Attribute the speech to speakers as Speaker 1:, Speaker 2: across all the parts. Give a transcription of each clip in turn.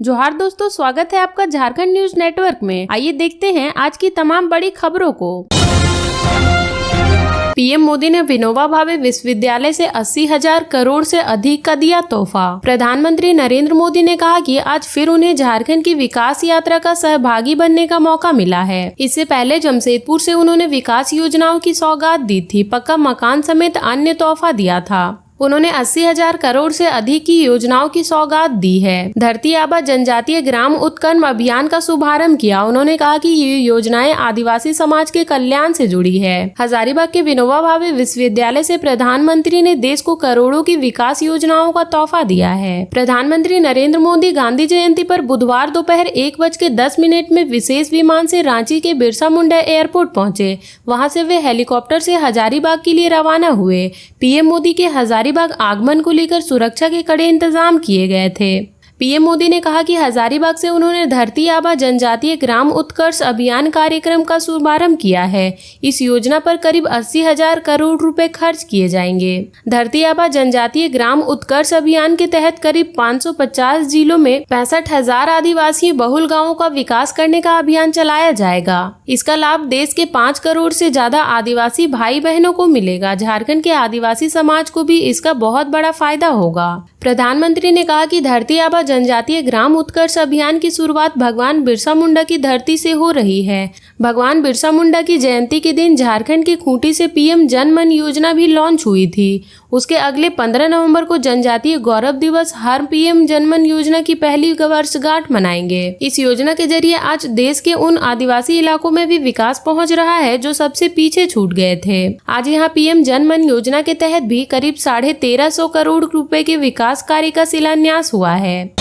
Speaker 1: जोहार दोस्तों, स्वागत है आपका झारखंड न्यूज नेटवर्क में। आइए देखते हैं आज की तमाम बड़ी खबरों को। पीएम मोदी ने विनोबा भावे विश्वविद्यालय से 80,000 करोड़ से अधिक का दिया तोहफा। प्रधानमंत्री नरेंद्र मोदी ने कहा कि आज फिर उन्हें झारखंड की विकास यात्रा का सहभागी बनने का मौका मिला है। इससे पहले जमशेदपुर से उन्होंने विकास योजनाओं की सौगात दी थी, पक्का मकान समेत अन्य तोहफा दिया था। उन्होंने 80,000 करोड़ से अधिक की योजनाओं की सौगात दी है। धरती आबा जनजातीय ग्राम उत्कर्ष अभियान का शुभारंभ किया। उन्होंने कहा कि ये योजनाएं आदिवासी समाज के कल्याण से जुड़ी है। हजारीबाग के विनोबा भावे विश्वविद्यालय से प्रधानमंत्री ने देश को करोड़ों की विकास योजनाओं का तोहफा दिया है। प्रधानमंत्री नरेंद्र मोदी गांधी जयंती पर बुधवार दोपहर 1:10 में विशेष विमान से रांची के बिरसा मुंडा एयरपोर्ट पहुंचे। वहां से वे हेलीकॉप्टर से हजारीबाग के लिए रवाना हुए। पीएम मोदी के हजारीबाग आगमन को लेकर सुरक्षा के कड़े इंतजाम किए गए थे। पीएम मोदी ने कहा कि हजारीबाग से उन्होंने धरती आबा जनजातीय ग्राम उत्कर्ष अभियान कार्यक्रम का शुभारंभ किया है। इस योजना पर करीब 80,000 करोड़ रुपए खर्च किए जाएंगे। धरती आबा जनजातीय ग्राम उत्कर्ष अभियान के तहत करीब 550 जिलों में 65,000 आदिवासी बहुल गांवों का विकास करने का अभियान चलाया जाएगा। इसका लाभ देश के 5 करोड़ से ज्यादा आदिवासी भाई बहनों को मिलेगा। झारखंड के आदिवासी समाज को भी इसका बहुत बड़ा फायदा होगा। प्रधानमंत्री ने कहा कि धरती आबा जनजातीय ग्राम उत्कर्ष अभियान की शुरुआत भगवान बिरसा मुंडा की धरती से हो रही है। भगवान बिरसा मुंडा की जयंती के दिन झारखंड के खूंटी से पीएम जन मन योजना भी लॉन्च हुई थी। उसके अगले 15 नवंबर को जनजातीय गौरव दिवस हर पीएम जन मन योजना की पहली वर्षगांठ मनाएंगे। इस योजना के जरिए आज देश के उन आदिवासी इलाकों में भी विकास पहुंच रहा है जो सबसे पीछे छूट गए थे। आज यहाँ पीएम जन मन योजना के तहत भी करीब 1350 करोड़ रुपए के विकास कार्य का शिलान्यास हुआ है।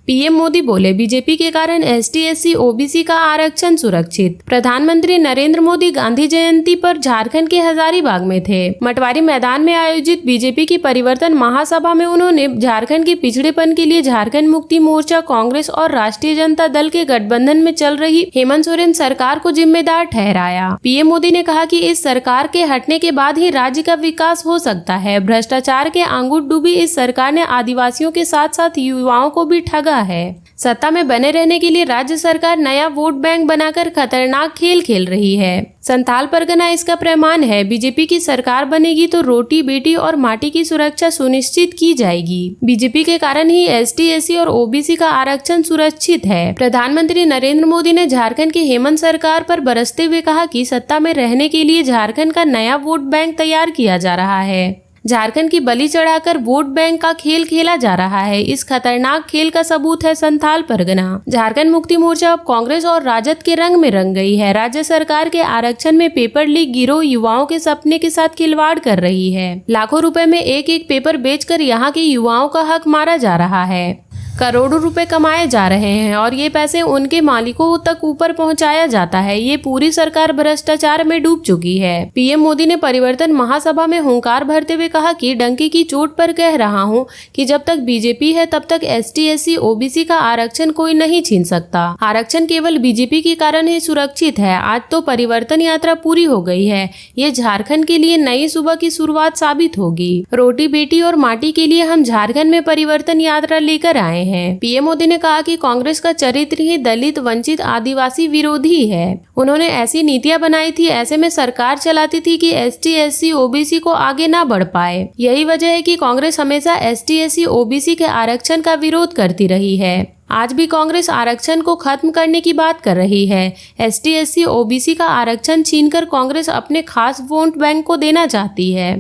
Speaker 1: पीएम मोदी बोले, बीजेपी के कारण ST/SC OBC का आरक्षण सुरक्षित। प्रधानमंत्री नरेंद्र मोदी गांधी जयंती पर झारखंड के हजारीबाग में थे। मटवारी मैदान में आयोजित बीजेपी की परिवर्तन महासभा में उन्होंने झारखंड के पिछड़ेपन के लिए झारखंड मुक्ति मोर्चा, कांग्रेस और राष्ट्रीय जनता दल के गठबंधन में चल रही हेमंत सोरेन सरकार को जिम्मेदार ठहराया। पीएम मोदी ने कहा कि इस सरकार के हटने के बाद ही राज्य का विकास हो सकता है। भ्रष्टाचार के अंगूर डूबी इस सरकार ने आदिवासियों के साथ साथ युवाओं को भी ठगा है। सत्ता में बने रहने के लिए राज्य सरकार नया वोट बैंक बनाकर खतरनाक खेल खेल रही है। संथाल परगना इसका प्रमाण है। बीजेपी की सरकार बनेगी तो रोटी, बेटी और माटी की सुरक्षा सुनिश्चित की जाएगी। बीजेपी के कारण ही ST/SC और OBC का आरक्षण सुरक्षित है। प्रधानमंत्री नरेंद्र मोदी ने झारखंड की हेमंत सरकार पर बरसते हुए कहा कि सत्ता में रहने के लिए झारखंड का नया वोट बैंक तैयार किया जा रहा है। झारखंड की बलि चढ़ाकर वोट बैंक का खेल खेला जा रहा है। इस खतरनाक खेल का सबूत है संथाल परगना। झारखंड मुक्ति मोर्चा अब कांग्रेस और राजद के रंग में रंग गई है। राज्य सरकार के आरक्षण में पेपर लीक गिरोह युवाओं के सपने के साथ खिलवाड़ कर रही है। लाखों रुपए में एक पेपर बेचकर यहाँ के युवाओं का हक मारा जा रहा है। करोड़ों रुपए कमाए जा रहे हैं और ये पैसे उनके मालिकों तक ऊपर पहुंचाया जाता है। ये पूरी सरकार भ्रष्टाचार में डूब चुकी है। पीएम मोदी ने परिवर्तन महासभा में हुंकार भरते हुए कहा कि डंके की चोट पर कह रहा हूं कि जब तक बीजेपी है तब तक ST/SC OBC का आरक्षण कोई नहीं छीन सकता। आरक्षण केवल बीजेपी के कारण ही सुरक्षित है। आज तो परिवर्तन यात्रा पूरी हो गई है। ये झारखंड के लिए नई सुबह की शुरुआत साबित होगी। रोटी, बेटी और माटी के लिए हम झारखंड में परिवर्तन यात्रा लेकर आए हैं। पीएम मोदी ने कहा कि कांग्रेस का चरित्र ही दलित, वंचित, आदिवासी विरोधी है। उन्होंने ऐसी नीतियां बनाई थी, ऐसे में सरकार चलाती थी कि ST/SC OBC को आगे ना बढ़ पाए। यही वजह है कि कांग्रेस हमेशा ST/SC OBC के आरक्षण का विरोध करती रही है। आज भी कांग्रेस आरक्षण को खत्म करने की बात कर रही है। ST/SC OBC का आरक्षण छीनकर कांग्रेस अपने खास वोट बैंक को देना चाहती है।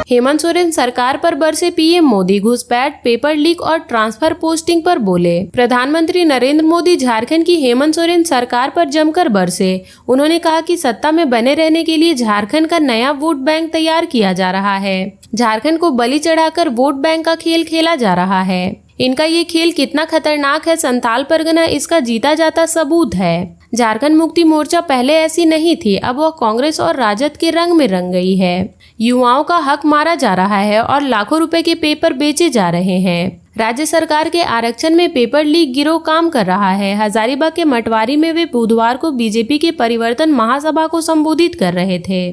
Speaker 1: हेमंत सोरेन सरकार पर बरसे पीएम मोदी। घुसपैठ, पेपर लीक और ट्रांसफर पोस्टिंग पर बोले। प्रधानमंत्री नरेंद्र मोदी झारखंड की हेमंत सोरेन सरकार पर जमकर बरसे। उन्होंने कहा कि सत्ता में बने रहने के लिए झारखंड का नया वोट बैंक तैयार किया जा रहा है। झारखंड को बलि चढ़ाकर वोट बैंक का खेल खेला जा रहा है। इनका ये खेल कितना खतरनाक है, संथाल परगना इसका जीता जाता सबूत है। झारखंड मुक्ति मोर्चा पहले ऐसी नहीं थी, अब वह कांग्रेस और राजद के रंग में रंग गई है। युवाओं का हक मारा जा रहा है और लाखों रुपए के पेपर बेचे जा रहे हैं। राज्य सरकार के आरक्षण में पेपर लीक गिरोह काम कर रहा है। हजारीबाग के मटवारी में वे बुधवार को बीजेपी के परिवर्तन महासभा को संबोधित कर रहे थे।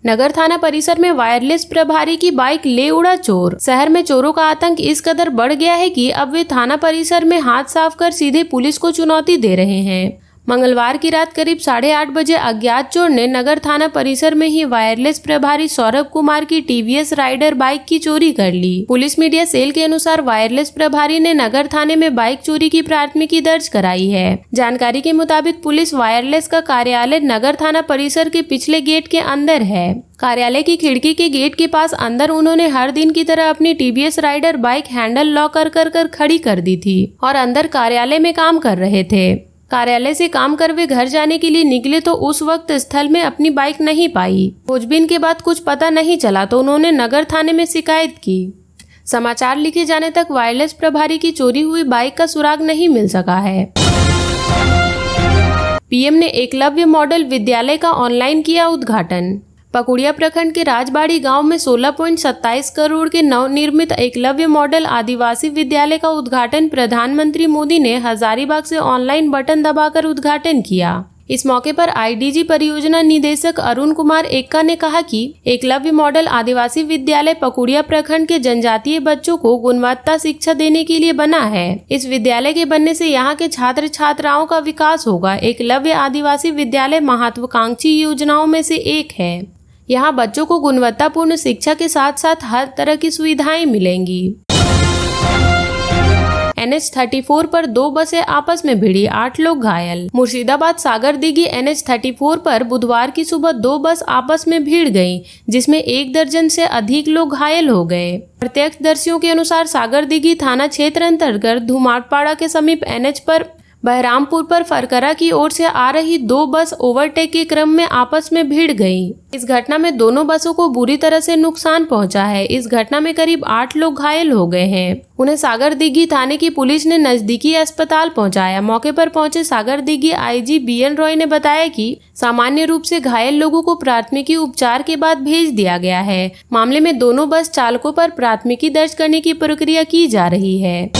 Speaker 1: नगर थाना परिसर में वायरलेस प्रभारी की बाइक ले उड़ा चोर। शहर में चोरों का आतंक इस कदर बढ़ गया है कि अब वे थाना परिसर में हाथ साफ कर सीधे पुलिस को चुनौती दे रहे हैं। मंगलवार की रात करीब 8:30 बजे अज्ञात चोर ने नगर थाना परिसर में ही वायरलेस प्रभारी सौरभ कुमार की टीवीएस राइडर बाइक की चोरी कर ली। पुलिस मीडिया सेल के अनुसार वायरलेस प्रभारी ने नगर थाने में बाइक चोरी की प्राथमिकी दर्ज कराई है। जानकारी के मुताबिक पुलिस वायरलेस का कार्यालय नगर थाना परिसर के पिछले गेट के अंदर है। कार्यालय की खिड़की के गेट के पास अंदर उन्होंने हर दिन की तरह अपनी TVS Raider bike handle lock कर खड़ी कर दी थी और अंदर कार्यालय में काम कर रहे थे। कार्यालय से काम कर वे घर जाने के लिए निकले तो उस वक्त स्थल में अपनी बाइक नहीं पाई। खोजबीन के बाद कुछ पता नहीं चला तो उन्होंने नगर थाने में शिकायत की। समाचार लिखे जाने तक वायरलेस प्रभारी की चोरी हुई बाइक का सुराग नहीं मिल सका है। पीएम ने एकलव्य मॉडल विद्यालय का ऑनलाइन किया उद्घाटन। पकुड़िया प्रखंड के राजबाड़ी गांव में 16.27 करोड़ के नवनिर्मित एकलव्य मॉडल आदिवासी विद्यालय का उद्घाटन प्रधानमंत्री मोदी ने हजारीबाग से ऑनलाइन बटन दबाकर उद्घाटन किया। इस मौके पर आईडीजी परियोजना निदेशक अरुण कुमार एक्का ने कहा कि एकलव्य मॉडल आदिवासी विद्यालय पकुड़िया प्रखंड के जनजातीय बच्चों को गुणवत्ता शिक्षा देने के लिए बना है। इस विद्यालय के बनने से यहाँ के छात्र छात्राओं का विकास होगा। एकलव्य आदिवासी विद्यालय महत्वाकांक्षी योजनाओं में से एक है। यहाँ बच्चों को गुणवत्तापूर्ण शिक्षा के साथ साथ हर तरह की सुविधाएं मिलेंगी। NH34 पर 2 बसें आपस में भिड़ी, 8 लोग घायल। मुर्शिदाबाद सागर दिघी NH34 पर बुधवार की सुबह 2 बस आपस में भिड़ गईं, जिसमें 1 दर्जन से अधिक लोग घायल हो गए। प्रत्यक्षदर्शियों के अनुसार सागर दिघी थाना क्षेत्र अंतर्गत धुमाटपाड़ा के समीप NH पर बहरामपुर पर फरकरा की ओर से आ रही 2 बस ओवरटेक के क्रम में आपस में भिड़ गईं। इस घटना में दोनों बसों को बुरी तरह से नुकसान पहुंचा है। इस घटना में करीब 8 लोग घायल हो गए हैं। उन्हें सागर दिघी थाने की पुलिस ने नजदीकी अस्पताल पहुंचाया। मौके पर पहुंचे सागर दिघी आईजी BN रॉय ने बताया कि सामान्य रूप से घायल लोगों को प्राथमिकी उपचार के बाद भेज दिया गया है। मामले में दोनों बस चालकों पर प्राथमिकी दर्ज करने की प्रक्रिया की जा रही है।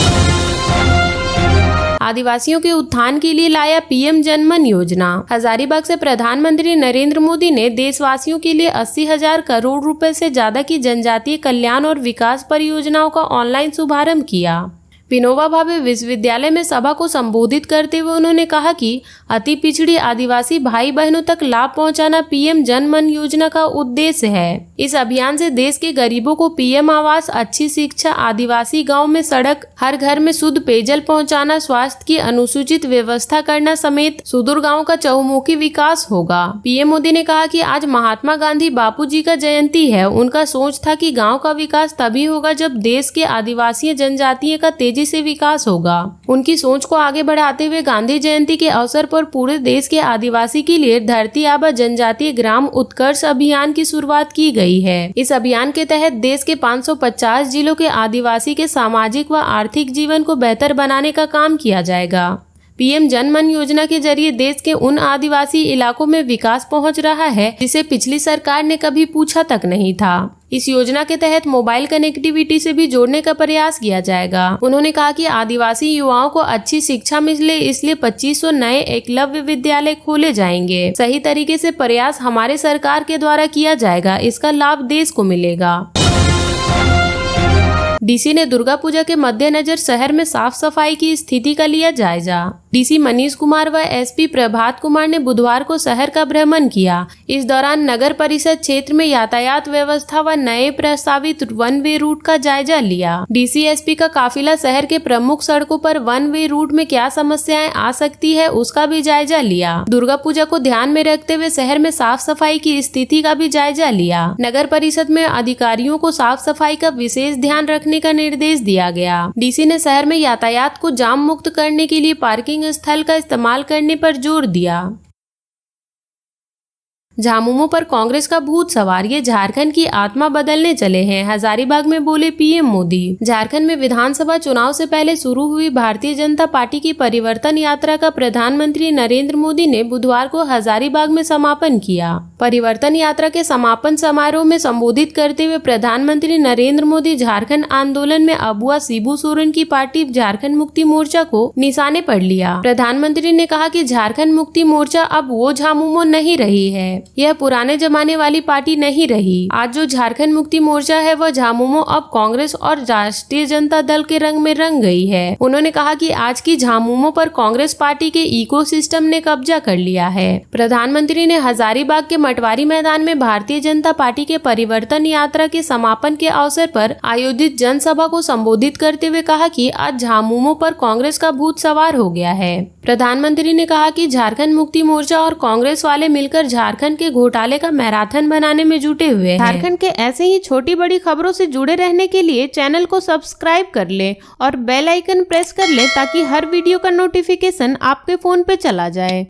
Speaker 1: आदिवासियों के उत्थान के लिए लाया पीएम जनमन योजना। हजारीबाग से प्रधानमंत्री नरेंद्र मोदी ने देशवासियों के लिए 80,000 करोड़ रुपए से ज्यादा की जनजातीय कल्याण और विकास परियोजनाओं का ऑनलाइन शुभारंभ किया। विनोबा भावे विश्वविद्यालय में सभा को संबोधित करते हुए उन्होंने कहा कि अति पिछड़ी आदिवासी भाई बहनों तक लाभ पहुंचाना पीएम जनमन योजना का उद्देश्य है। इस अभियान से देश के गरीबों को पीएम आवास, अच्छी शिक्षा, आदिवासी गांव में सड़क, हर घर में शुद्ध पेयजल पहुंचाना, स्वास्थ्य की अनुसूचित व्यवस्था करना समेत सुदूर गाँव का चहुमुखी विकास होगा। पीएम मोदी ने कहा कि आज महात्मा गांधी बापू जी का जयंती है। उनका सोच था कि गाँव का विकास तभी होगा जब देश के आदिवासी जनजातीय का तेजी से विकास होगा। उनकी सोच को आगे बढ़ाते हुए गांधी जयंती के अवसर पर पूरे देश के आदिवासी के लिए धरती आबा जनजातीय ग्राम उत्कर्ष अभियान की शुरुआत की गई है। इस अभियान के तहत देश के 550 जिलों के आदिवासी के सामाजिक व आर्थिक जीवन को बेहतर बनाने का काम किया जाएगा। पीएम जनमन योजना के जरिए देश के उन आदिवासी इलाकों में विकास पहुंच रहा है जिसे पिछली सरकार ने कभी पूछा तक नहीं था। इस योजना के तहत मोबाइल कनेक्टिविटी से भी जोड़ने का प्रयास किया जाएगा। उन्होंने कहा कि आदिवासी युवाओं को अच्छी शिक्षा मिले, इसलिए 2500 नए एकलव्य विद्यालय खोले जाएंगे। सही तरीके से प्रयास हमारे सरकार के द्वारा किया जाएगा, इसका लाभ देश को मिलेगा। डीसी ने दुर्गा पूजा के मद्देनजर शहर में साफ सफाई की स्थिति का लिया जायजा। डीसी मनीष कुमार व एसपी प्रभात कुमार ने बुधवार को शहर का भ्रमण किया। इस दौरान नगर परिषद क्षेत्र में यातायात व्यवस्था व नए प्रस्तावित 1 वे रूट का जायजा लिया। डीसी एसपी का काफिला शहर के प्रमुख सड़कों पर 1 वे रूट में क्या समस्याएं आ सकती है उसका भी जायजा लिया। दुर्गा पूजा को ध्यान में रखते हुए शहर में साफ सफाई की स्थिति का भी जायजा लिया। नगर परिषद में अधिकारियों को साफ सफाई का विशेष ध्यान रखने का निर्देश दिया गया। डीसी ने शहर में यातायात को जाम मुक्त करने के लिए पार्किंग स्थल का इस्तेमाल करने पर जोर दिया। झामुमो पर कांग्रेस का भूत सवार, ये झारखंड की आत्मा बदलने चले हैं, हजारीबाग में बोले पीएम मोदी। झारखंड में विधानसभा चुनाव से पहले शुरू हुई भारतीय जनता पार्टी की परिवर्तन यात्रा का प्रधानमंत्री नरेंद्र मोदी ने बुधवार को हजारीबाग में समापन किया। परिवर्तन यात्रा के समापन समारोह में संबोधित करते हुए प्रधानमंत्री नरेंद्र मोदी झारखंड आंदोलन में अबुआ शिबू सोरेन की पार्टी झारखंड मुक्ति मोर्चा को निशाने पर लिया। प्रधानमंत्री ने कहा कि झारखंड मुक्ति मोर्चा अब वो झामुमो नहीं रही है। यह पुराने जमाने वाली पार्टी नहीं रही। आज जो झारखंड मुक्ति मोर्चा है वह झामुमो अब कांग्रेस और राष्ट्रीय जनता दल के रंग में रंग गई है। उन्होंने कहा कि आज की झामुमो पर कांग्रेस पार्टी के इकोसिस्टम ने कब्जा कर लिया है। प्रधानमंत्री ने हजारीबाग के मटवारी मैदान में भारतीय जनता पार्टी के परिवर्तन यात्रा के समापन के अवसर पर आयोजित जनसभा को संबोधित करते हुए कहा कि आज झामुमो पर कांग्रेस का भूत सवार हो गया है। प्रधानमंत्री ने कहा कि झारखंड मुक्ति मोर्चा और कांग्रेस वाले मिलकर झारखंड के घोटाले का मैराथन बनाने में जुटे हुए हैं। झारखंड के ऐसे ही छोटी बड़ी खबरों से जुड़े रहने के लिए चैनल को सब्सक्राइब कर ले और बेल आइकन प्रेस कर ले ताकि हर वीडियो का नोटिफिकेशन आपके फोन पे चला जाए।